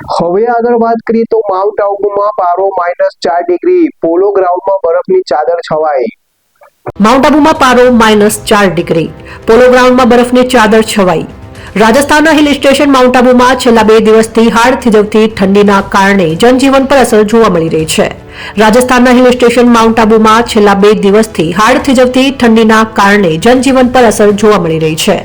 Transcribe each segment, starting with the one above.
હવે આગળ વાત કરીએ તો માઉન્ટ આબુમાં પારો -4 ડિગ્રી, પોલો ગ્રાઉન્ડમાં બરફની ચાદર છવાઈ. માઉન્ટ આબુમાં પારો -4 ડિગ્રી, પોલો ગ્રાઉન્ડમાં બરફની ચાદર છવાઈ. રાજસ્થાનના હિલ સ્ટેશન માઉન્ટ આબુમાં છેલ્લા 2 દિવસથી હાડ થીજવતી ઠંડીના કારણે જનજીવન પર અસર જોવા મળી રહી છે. રાજસ્થાનના હિલ સ્ટેશન માઉન્ટ આબુમાં છેલ્લા 2 દિવસથી હાડ થીજવતી ઠંડીના કારણે જનજીવન પર અસર જોવા મળી રહી છે.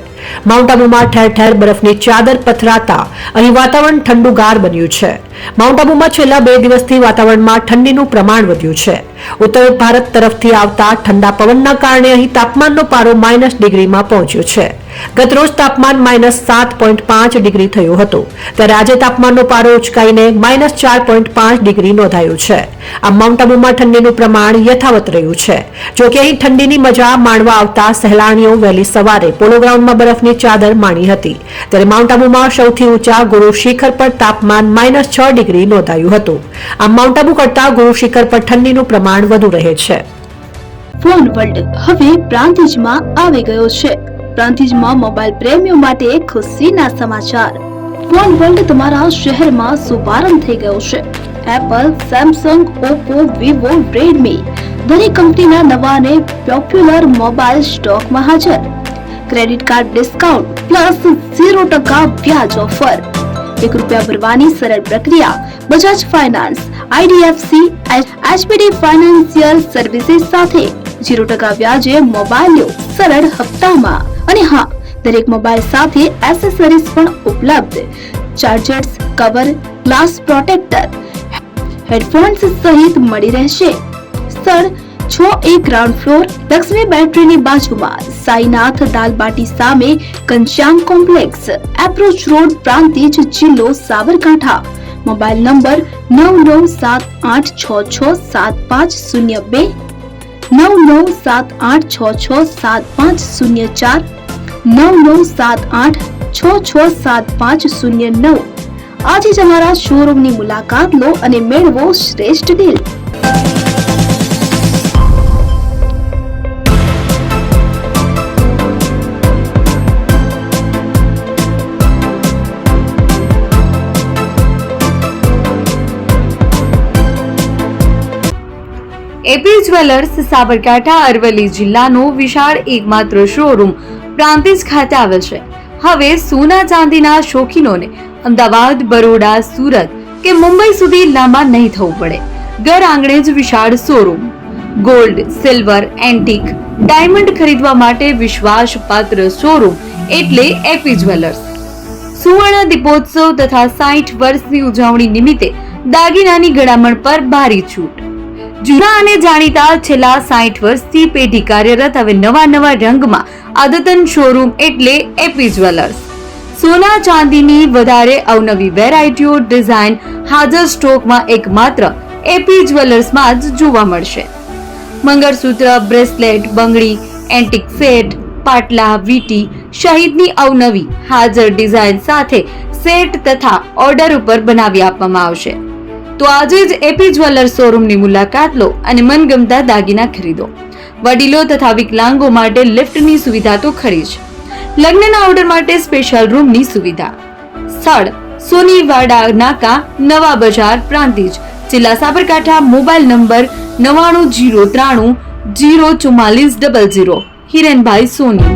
માઉન્ટ આબુમાં ઠેર ઠેર બરફની ચાદર પથરાતા અહીં વાતાવરણ ઠંડુગાર બન્યું છે. માઉન્ટ આબુમાં છેલ્લા 2 દિવસથી વાતાવરણમાં ઠંડીનું પ્રમાણ વધ્યું છે. ઉત્તર ભારત તરફથી આવતા ઠંડા પવનના કારણે અહીં તાપમાનનો પારો -ડિગ્રીમાં પહોંચ્યો છે. ગતરોજ તાપમાન -7.5 ડિગ્રી થયું હતું, ત્યારે આજે તાપમાનનો પારો ઉચકાઈને -4.5 ડિગ્રી નોંધાયું છે. આ માઉન્ટ આબુમાં ઠંડીનું પ્રમાણ યથાવત રહ્યું છે. જોકે અહીં ઠંડીની મજા માણવા આવતા સહેલાણીઓ વહેલી સવારે પોલો ગ્રાઉન્ડમાં બરફની ચાદર માણી હતી. ત્યારે માઉન્ટ આબુમાં સૌથી ઊંચા ગુરુ શિખર પર તાપમાન -6 ડિગ્રી નોંધાયું હતું. આમ માઉન્ટ આબુ કરતા ગુરુ શિખર પર ઠંડીનું પ્રમાણ વધુ રહે છે. ફોન વર્લ્ડ હવે પ્રાંતિજમાં આવી ગયો છે. પ્રાંતિજમાં મોબાઈલ પ્રેમીઓ માટે ખુશીના સમાચાર. ફોન વર્લ્ડ તમારા શહેરમાં શુભારંભ થઈ ગયો છે. Apple, Samsung, Oppo, Vivo, Redmi દરેક કંપનીના નવા અને પોપ્યુલર મોબાઈલ સ્ટોકમાં હાજર. ક્રેડિટ કાર્ડ ડિસ્કાઉન્ટ પ્લસ 0% વ્યાજ ઓફર. ₹1 ભરવાની સરળ પ્રક્રિયા. Bajaj finance, IDFC, HPD financial services સાથે 0% વ્યાજે મોબાઈલ લો સરળ હપ્તામાં. અને હા, દરેક મોબાઈલ સાથે એસેસરીઝ પણ ઉપલબ્ધ. Chargers, cover, glass protractor, headphones સહિત મળી રહેશે. સ્થળ 6A ગ્રાઉન્ડ ફ્લોર, લક્ષ્મી બેટરીની બાજુમાં, સાઈનાથ દાલબાટી સામે, Ghanshyam complex, approach road, Prantij, જિલ્લો સાબરકાંઠા. Mobile number 9978667502, 9978667504, 9978667509. આજે જ અમારા શોરૂમની મુલાકાત લો અને મેળવો શ્રેષ્ઠ deal. AP jewellers Sabarkantha Aravalli જિલ્લાનો વિશાળ એકમાત્ર શોરૂમ પ્રાંતિજ ખાતે આવેલ છે. હવે સોના ચાંદીના શોખીનોને અમદાવાદ, બરોડા, સુરત કે મુંબઈ સુધી લાંબા નહીં થવું પડે. ઘર આંગણે જ વિશાળ showroom. Gold, silver, antique, diamond ખરીદવા માટે વિશ્વાસપાત્ર શોરૂમ એટલે એપી જ્વેલર્સ. સુવર્ણ દીપોત્સવ તથા 60 વર્ષની ઉજવણી નિમિત્તે દાગીનાની ગળામણ પર ભારી છૂટ. જૂના અને જાણીતા છેલ્લા 60 વર્ષથી પેઢી કાર્યરત હવે નવા રંગમાં અદ્યતન શોરૂમ એટલે એપી જ્વેલર્સ. સોના ચાંદીની વધારે અવનવી વેરાયટીઓ, ડિઝાઇન હાજર સ્ટોકમાં એકમાત્ર એપી જ્વેલર્સમાં જ જોવા મળશે. મંગળસૂત્ર, બ્રેસલેટ, બંગડી, એન્ટિક સેટ, પાટલા, વીટી સહિતની અવનવી હાજર ડિઝાઇન સાથે સેટ તથા ઓર્ડર ઉપર બનાવી આપવામાં આવશે. તો આજે જ એપી જ્વેલર્સ શોરૂમની મુલાકાત લો અને મનગમતા દાગીના ખરીદો. વડીલો તથા વિકલાંગો માટે લિફ્ટની સુવિધા તો ખરી જ. લગ્નના ઓર્ડર માટે સ્પેશિયલ રૂમની સુવિધા. સ્થળ સોનીવાડા નાકા, નવા બજાર, પ્રાંતિજ, જિલ્લા સાબરકાંઠા. Mobile number 9903004400. હિરેનભાઈ સોની.